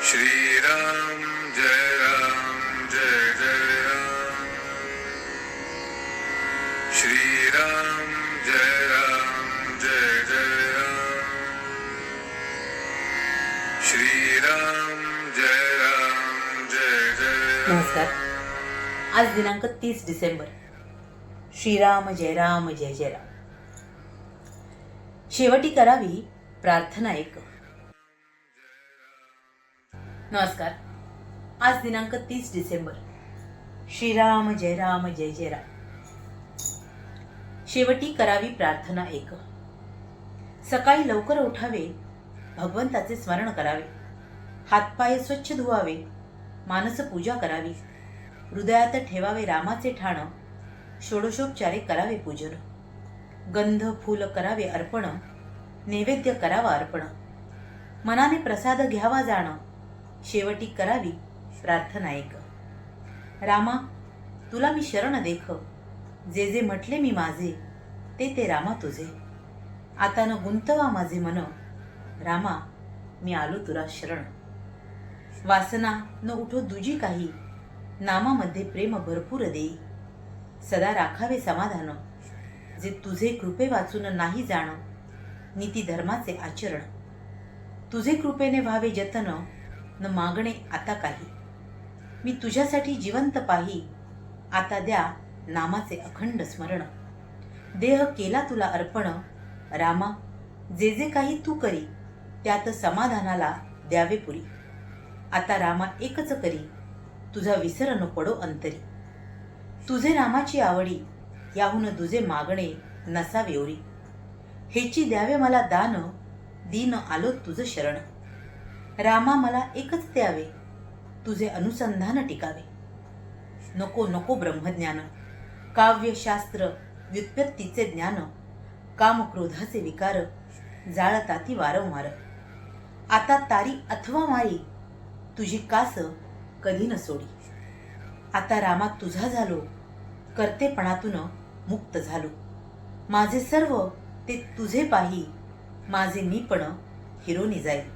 श्रीराम जय राम श्रीराम जय राम श्रीराम जय राम नमस्कार. आज दिनांक 30 डिसेंबर. श्रीराम जय राम जय जय राम. शेवटी करावी प्रार्थना एक. नमस्कार. आज दिनांक 30 डिसेंबर. श्रीराम जय राम जय जय राम. शेवटी करावी प्रार्थना एक. सकाळी लवकर उठावे, भगवंताचे स्मरण करावे, हातपाय स्वच्छ धुवावे, मानस पूजा करावी, हृदयात ठेवावे रामाचे ठाण, षोडशोपचारे करावे पूजन, गंध फूल करावे अर्पण, नैवेद्य करावा अर्पण, मनाने प्रसाद घ्यावा जाण, शेवटी करावी प्रार्थना एक. रामा तुला मी शरण देख, जे जे म्हटले मी माझे, ते ते रामा तुझे. आता न गुंतवा माझे मन, रामा मी आलो तुला शरण. वासना न उठो दुजी काही, नामामध्ये प्रेम भरपूर देई. सदा राखावे समाधान, जे तुझे कृपे वाचून नाही जाण, नीती धर्माचे आचरण. तुझे कृपेने व्हावे जतन, न मागणे आता काही. मी तुझ्यासाठी जिवंत पाही, आता द्या नामाचे अखंड स्मरण. देह केला तुला अर्पण, रामा जे जे काही तू करी, त्यात समाधानाला द्यावे पुरी. आता रामा एकच करी, तुझा विसर न पडो अंतरी. तुझे रामाची आवडी, याहून तुझे मागणे नसावे ओरी. हेची द्यावे मला दान, दीन आलो तुझ शरण. रामा मला एकच द्यावे, तुझे अनुसंधान टिकावे. नको नको ब्रह्मज्ञान, काव्यशास्त्र व्युत्पत्तीचे ज्ञान, काम क्रोधाचे विकार जाळताती वारंवार. आता तारी अथवा मारी, तुझी कास कधी न सोडी. आता रामा तुझा झालो, कर्तेपणातून मुक्त झालो. माझे सर्व ते तुझे पाही, माझे मीपण हिरोनी जाईल.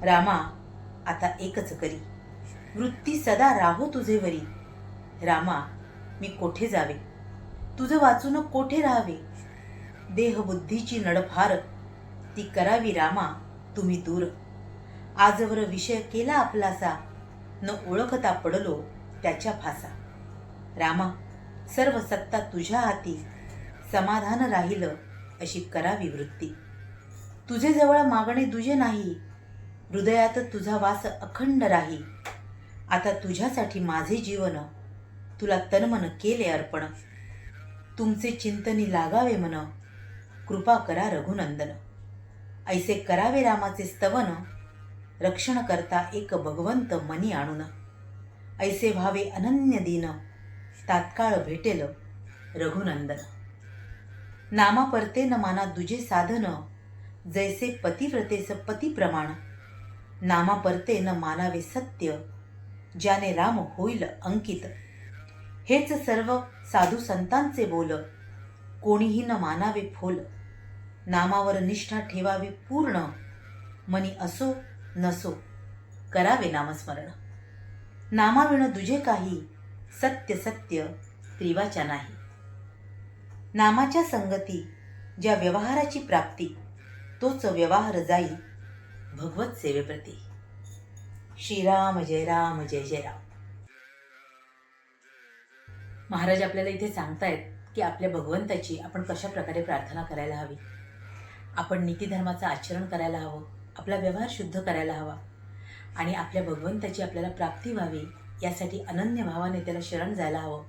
रामा आता एकच करी, वृत्ती सदा राहो तुझे वरी. रामा मी कोठे जावे, तुझं वाचून कोठे राहावे. देहबुद्धीची नडफार, ती करावी रामा तुम्ही दूर. आजवर विषय केला आपलासा, न ओळखता पडलो त्याच्या फासा. रामा सर्व सत्ता तुझ्या हाती, समाधान राहील अशी करावी वृत्ती. तुझे जवळ मागणे दुजे नाही, हृदयात तुझा वास अखंड राही. आता तुझ्यासाठी माझे जीवन, तुला तनमन केले अर्पण. तुमचे चिंतनी लागावे मन, कृपा करा रघुनंदन. ऐसे करावे रामाचे स्तवन, रक्षण करता एक भगवंत मनी आणून. ऐसे व्हावे अनन्य दीन, तात्काळ भेटेल रघुनंदन. नामा परते न माना दुजे साधन, जैसे पतिव्रतेस पती प्रमाण. नामा परते न मानावे सत्य, ज्याने राम होईल अंकित. हेच सर्व साधू संतांचे बोल, कोणीही न मानावे फोल. नामावर निष्ठा ठेवावी पूर्ण, मनी असो नसो करावे नामस्मरण. नामाविण दुजे काही, सत्य सत्य त्रिवाचा नाही. नामाच्या संगती ज्या व्यवहाराची प्राप्ती, तोच व्यवहार जाई भगवत सेवेप्रती. श्रीराम जय राम जय जय राम. महाराज आपल्याला इथे सांगतायत की आपल्या भगवंताची आपण कशा प्रकारे प्रार्थना करायला हवी. आपण नीतिधर्माचं आचरण करायला हवं, आपला व्यवहार शुद्ध करायला हवा आणि आपल्या भगवंताची आपल्याला प्राप्ती व्हावी यासाठी अनन्य भावाने त्याला शरण जायला हवं.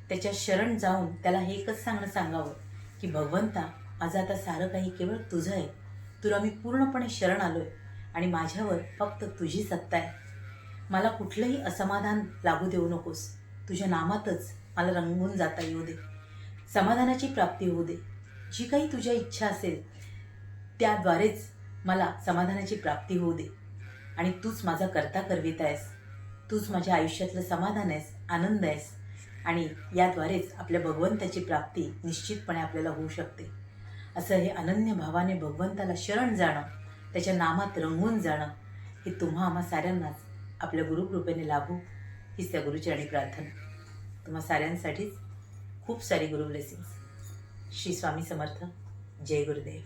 त्याच्या शरण जाऊन त्याला हे एकच सांगावं की भगवंता माझं आता सारं काही केवळ तुझं आहे. तुला मी पूर्णपणे शरण आलोय आणि माझ्यावर फक्त तुझी सत्ता आहे. मला कुठलंही असमाधान लागू देऊ नकोस. तुझ्या नामातच मला रंगून जाता येऊ दे, समाधानाची प्राप्ती होऊ दे. जी काही तुझ्या इच्छा असेल त्याद्वारेच मला समाधानाची प्राप्ती होऊ दे. आणि तूच माझा करता करविता आहेस, तूच माझ्या आयुष्यातलं समाधान आहेस, आनंद आहेस. आणि याद्वारेच आपल्या भगवंताची प्राप्ती निश्चितपणे आपल्याला होऊ शकते. असं हे अनन्य भावाने भगवंताला शरण जाणं, त्याच्या नामात रंगून जाणं, हे तुम्हा आम्हा साऱ्यांनाच आपल्या गुरुकृपेने लाभो हीच त्या गुरुचरणी प्रार्थना. तुम्हा साऱ्यांसाठीच खूप सारी गुरु ब्लेसिंग्स. श्री स्वामी समर्थ. जय गुरुदेव.